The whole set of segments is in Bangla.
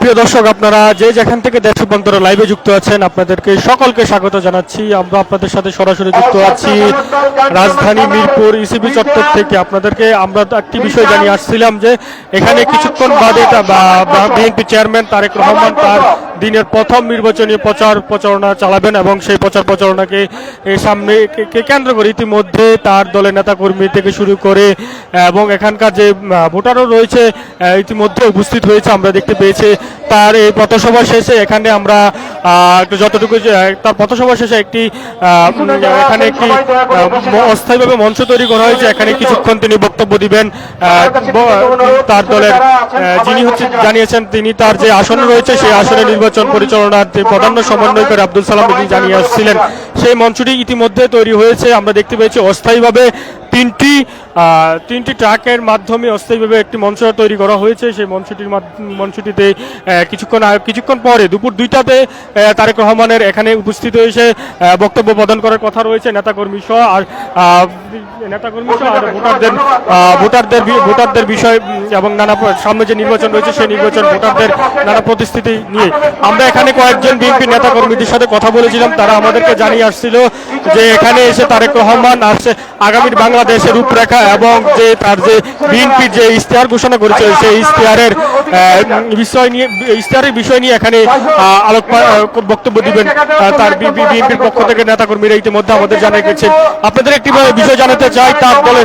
প্রিয় দর্শক, আপনারা যে যেখান থেকে দেশ রূপান্তর লাইভে যুক্ত আছেন আপনাদেরকে সকলকে স্বাগত জানাচ্ছি। আমরা আপনাদের সাথে সরাসরি যুক্ত আছি রাজধানী মিরপুর ইসিবি চত্বর থেকে। আপনাদেরকে আমরা একটি বিষয় জানিয়ে আসছিলাম যে এখানে কিছুক্ষণ বাদে বিএনপি চেয়ারম্যান তারেক রহমান তার দিনের প্রথম নির্বাচনী প্রচারণা চালাবেন এবং সেই প্রচারণাকে সামনে কেন্দ্র করে ইতিমধ্যে তার দলের নেতাকর্মী থেকে শুরু করে এবং এখানকার যে ভোটারও রয়েছে ইতিমধ্যে উপস্থিত হয়েছে। আমরা দেখতে পেয়েছি তার এই পথসভা শেষে এখানে আমরা যতটুকু তার পথসভা শেষে একটি এখানে একটি অস্থায়ীভাবে মঞ্চ তৈরি করা হয়েছে। এখানে কিছুক্ষণ তিনি বক্তব্য দিবেন। তার দলের যিনি জানিয়েছেন তিনি তার যে আসন রয়েছে সেই আসনে নির্বাচন পরিচালনার যে প্রধান সমন্বয়কারী আব্দুল সালাম তিনি জানিয়ে আসছিলেন সেই মঞ্চটি ইতিমধ্যে তৈরি হয়েছে। আমরা দেখতে পেয়েছি অস্থায়ীভাবে তিনটি ট্রাকের মাধ্যমে অস্থায়ীভাবে একটি মঞ্চ তৈরি করা হয়েছে। সেই মঞ্চটিতে কিছুক্ষণ পরে দুপুর 2টাতে তারেক রহমানের এখানে উপস্থিত হয়েছে বক্তব্য প্রদান করার কথা রয়েছে নেতাকর্মী সহ আর ভোটারদের বিষয় এবং নানা সামনে যে নির্বাচন রয়েছে সেই নির্বাচন ভোটারদের নানা প্রতিশ্রুতি নিয়ে আমরা এখানে কয়েকজন বিএনপি নেতাকর্মীদের সাথে কথা বলেছিলাম। তারা আমাদেরকে জানিয়ে আসছিল যে এখানে এসে তারেক রহমান আসছে আগামীর বাংলাদেশের রূপরেখা এবং যে তার যে বিএনপি যে ইশতেহার ঘোষণা করেছে সেই ইশতেহারের বিষয় নিয়ে এখানে বক্তব্য দিবেন তার বিএনপির পক্ষ থেকে নেতাকর্মীরা ইতিমধ্যে আমাদের জানিয়ে গেছেন। আপনাদের একটি বিষয় জানাতে চাই, তার দলে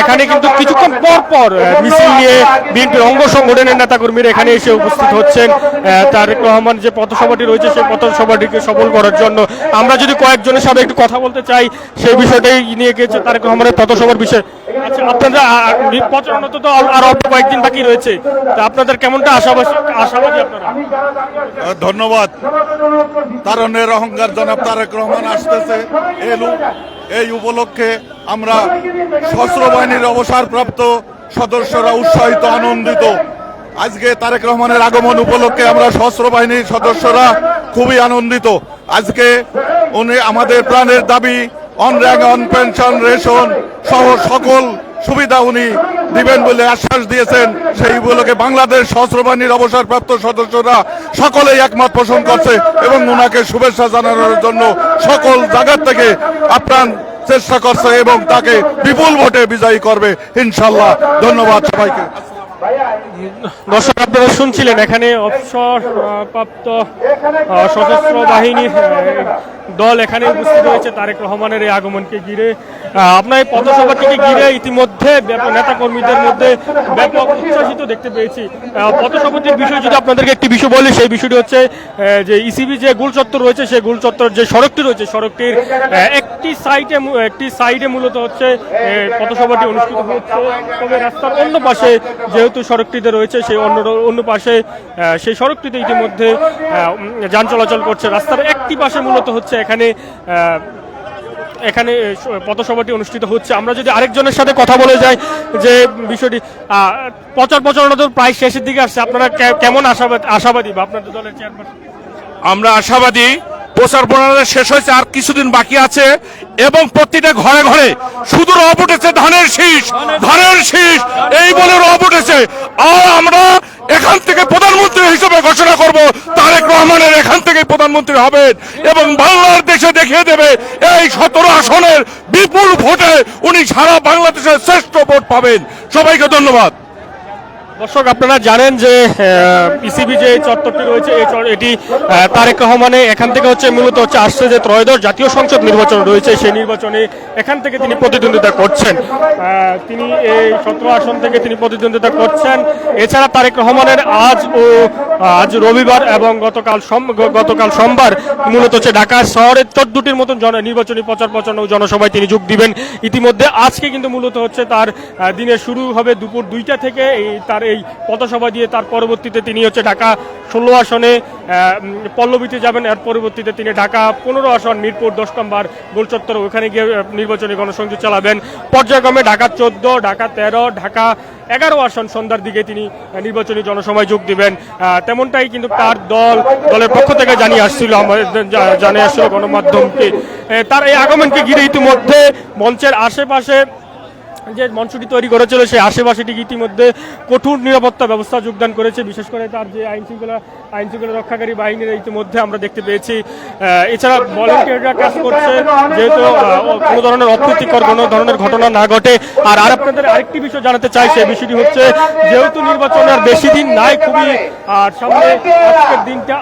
এখানে কিন্তু কিছুক্ষণ পর মিছিল নিয়ে বিএনপির অঙ্গ সংগঠনের নেতাকর্মীরা এখানে এসে উপস্থিত হচ্ছেন তারেক রহমান যে পথসভাটি রয়েছে সেই পথসভাটিকে সফল করার জন্য। আমরা যদি কয়েকজনের সাথে একটু কথা বলতে চাই সেই বিষয়টাই নিয়ে গেছে তারেক রহমানের পথসভার বিষয়। আচ্ছা, আপনারা প্রচারণা তো আর অল্প কয়েকদিন বাকি রয়েছে, তা আপনাদের কেমনটা আশাবাদী আপনারা? ধন্যবাদ। তারুণ্যের অহংকার জনাব তারেক রহমান আসতেছে, এই উপলক্ষে আমরা সশস্ত্র বাহিনীর অবসরপ্রাপ্ত সদস্যরা উৎসাহিত আনন্দিত। আজকে তারেক রহমানের আগমন উপলক্ষে আমরা সশস্ত্র বাহিনীর সদস্যরা খুবই আনন্দিত। আজকে উনি আমাদের প্রাণের দাবি on rank on pension ration সহ সকল সুবিধা উনি দিবেন বলে আশ্বাস দিয়েছেন। সেই উপলক্ষে বাংলাদেশ সশস্ত্র বাহিনীর অবসরপ্রাপ্ত সদস্যরা সকলেই একমত পোষণ করছে এবং ওনাকে শুভেচ্ছা জানানোর জন্য সকল জায়গা থেকে আপ্রাণ চেষ্টা করছে এবং তাকে বিপুল ভোটে বিজয়ী করবে ইনশাল্লাহ। ধন্যবাদ সবাইকে। দর্শক, আপনারা শুনছিলেন এখানে অবসরপ্রাপ্ত সশস্ত্র বাহিনীর দল এখানে উপস্থিত হয়েছে তারেক রহমানের এই আগমনকে ঘিরে। আপনার এই পথসভাটিকে ঘিরে ইতিমধ্যে নেতাকর্মীদের মধ্যে ব্যাপক উচ্ছ্বাসিত দেখতে পেয়েছি। পথসভাটির বিষয়ে যদি আপনাদেরকে একটি বিষয় বলি, সেই বিষয়টি হচ্ছে যে ইসিবি যে গোল চত্বর রয়েছে সেই গোল চত্বর যে সড়কটি রয়েছে সড়কটির একটি সাইডে মূলত হচ্ছে পথসভাটি অনুষ্ঠিত হচ্ছে। তবে রাস্তার অন্য পাশে যেহেতু সড়কটিতে রয়েছে সেই অন্য পাশে সেই সড়কটিতে ইতিমধ্যে যান চলাচল করছে। রাস্তার একটি পাশে মূলত হচ্ছে এখানে পথসভাটি অনুষ্ঠিত হচ্ছে। আমরা যদি আরেকজনের সাথে কথা বলে যাই যে বিষয়টি প্রচারণা তো প্রায় শেষের দিকে আসছে, আপনারা কেমন আশাবাদী বা আপনাদের দলের চেয়ারম্যান? আমরা আশাবাদী। প্রচার প্রচারণা শেষ হয়েছে, আর কিছুদিন বাকি আছে এবং প্রতিটা ঘরে ঘরে শুধু রব উঠেছে ধানের শীষ এই বলে রব উঠেছে। আর আমরা এখান থেকে প্রধানমন্ত্রী হিসেবে ঘোষণা করব তারেক রহমানের এখান থেকে প্রধানমন্ত্রী হবেন এবং বাংলার দেশে দেখিয়ে দেবে এই 17 আসনের বিপুল ভোটে উনি সারা বাংলাদেশের শ্রেষ্ঠ ভোট পাবেন। সবাইকে ধন্যবাদ। দর্শক, আপনারা জানেন যে ইসিবি যে চত্বরটি রয়েছে এটি তারেক রহমানে এখান থেকে হচ্ছে মূলত হচ্ছে আসছে যে ত্রয়োদশ জাতীয় সংসদ নির্বাচন রয়েছে সেই নির্বাচনে এখান থেকে তিনি প্রতিদ্বন্দ্বিতা করছেন। তিনি এই 17 আসন থেকে তিনি প্রতিদ্বন্দ্বিতা করছেন। এছাড়া তারেক রহমানের আজ রবিবার এবং গতকাল সোমবার মূলত হচ্ছে ঢাকা শহরের 14টির মতন নির্বাচনী প্রচারণা জনসভায় তিনি যোগ দিবেন। ইতিমধ্যে আজকে কিন্তু মূলত হচ্ছে তার দিনের শুরু হবে দুপুর 2টা থেকে তার এই পথসভা দিয়ে। তার পরবর্তীতে তিনি হচ্ছে ঢাকা 16 আসনে পল্লবীতে যাবেন। এর পরবর্তীতে তিনি ঢাকা 15 আসন মিরপুর 10 নম্বর গোলচত্বর ওখানে গিয়ে নির্বাচনী গণসংযোগ চালাবেন। পর্যায়ক্রমে ঢাকা 14, ঢাকা 13, ঢাকা 11 আসন সন্ধ্যার দিকে তিনি নির্বাচনী জনসভায় যোগ দিবেন। তেমনটাই কিন্তু তার দলের পক্ষ থেকে জানিয়ে আসছিল গণমাধ্যমকে। তার এই আগমনকে ঘিরে ইতিমধ্যে মঞ্চের আশেপাশে যে মঞ্চটি তৈরি করেছিল সেই আশেপাশেটি ইতিমধ্যে কঠোর নিরাপত্তা ব্যবস্থা যোগদান করেছে, বিশেষ করে তার যে আইন শৃঙ্খলা রক্ষাকারী বাহিনীর ইতিমধ্যে আমরা দেখতে পেয়েছি। এছাড়া ভলেন্টিয়াররা কাজ করছে যেহেতু কোনো ধরনের অপ্রীতিকর কোনো ধরনের ঘটনা না ঘটে। আর আপনাদের আরেকটি বিষয় জানাতে চাই, সেই বিষয়টি হচ্ছে যেহেতু নির্বাচনের আর বেশি দিন নাই, খুবই আর সামনে আজকের দিনটা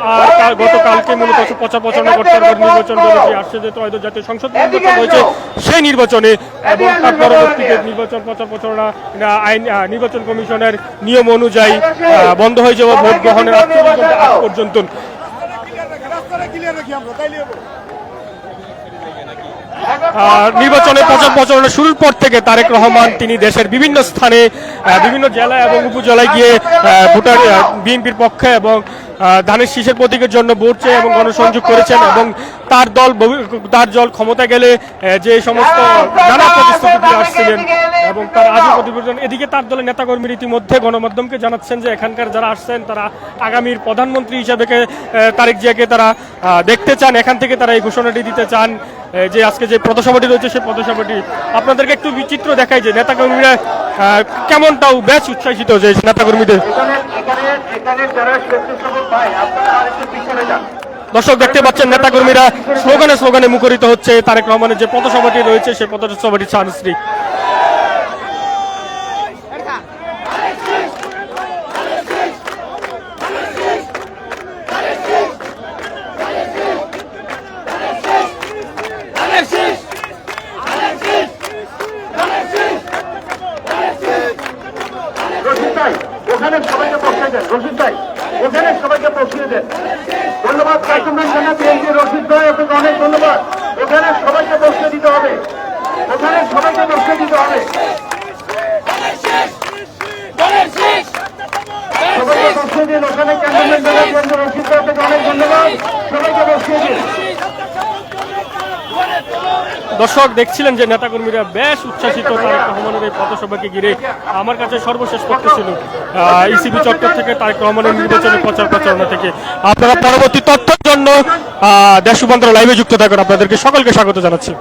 আর গতকালকে মূলত প্রচারণা করতে নির্বাচন যে আসছে, যেহেতু হয়তো জাতীয় সংসদ নির্বাচন হয়েছে সেই নির্বাচনে এবং তার পরবর্তীতে নির্বাচন প্রচারণা আইন নির্বাচন কমিশনের নিয়ম অনুযায়ী বন্ধ হয়ে যাওয়া ভোট গ্রহণের আগ পর্যন্ত। নির্বাচনে প্রচারণা শুরুর পর থেকে তারেক রহমান তিনি দেশের বিভিন্ন স্থানে বিভিন্ন জেলা এবং উপজেলায় গিয়ে ভোটার বিএনপির পক্ষে এবং ধানের শীষের প্রতীকের জন্য ভোট চেয়ে এবং গণসংযোগ করেছেন এবং তার দল ক্ষমতা গেলে যে সমস্ত নানা প্রতিশ্রুতি আসছিলেন এবং তার আজও প্রতিবেদন। এদিকে তার দলের নেতাকর্মীর ইতিমধ্যে গণমাধ্যমকে জানাচ্ছেন যে এখানকার যারা আসছেন তারা আগামীর প্রধানমন্ত্রী হিসাবে তারেক জিয়াকে তারা দেখতে চান, এখান থেকে তারা এই ঘোষণাটি দিতে চান যে আজকে যে পথসভাটি রয়েছে সেই পথসভাটি আপনাদেরকে একটু বিচিত্র দেখায় যে নেতাকর্মীরা কেমনটাও বেশ উৎসাহিত যে নেতাকর্মীদের। দর্শক দেখতে পাচ্ছেন নেতাকর্মীরা স্লোগানে মুখরিত হচ্ছে। তারেক রহমানের যে পথসভাটি রয়েছে সেই পথসভাটি সাংস্কৃতিক। ওখানে সবাইকে বসিয়ে দেন, রশিদ ভাই ওখানে সবাইকে বসিয়ে দেন। ধন্যবাদ রশিদ ভাই, আপনাকে অনেক ধন্যবাদ। ওখানে সবাইকে বসিয়ে দিতে হবে, ওখানে সবাইকে বসিয়ে দিতে হবে, সবাইকে বসিয়ে দিন। ওখানে ক্যান্টনমেন্ট রশিদ ভাই, আপনাকে অনেক ধন্যবাদ, সবাইকে বসিয়ে দিন। দর্শক দেখছিলেন যে নেতাকর্মীরা বেশ উচ্ছ্বাসিত তারেক রহমানের এই পথসভাকে ঘিরে। আমার কাছে সর্বশেষ তথ্য ছিল ইসিবি চত্বর থেকে তারেক রহমানের নির্বাচনী প্রচারণা থেকে। আপনারা পরবর্তী তথ্যের জন্য দেশ রূপান্তর লাইভে যুক্ত থাকুন। আপনাদেরকে সকলকে স্বাগত জানাচ্ছি।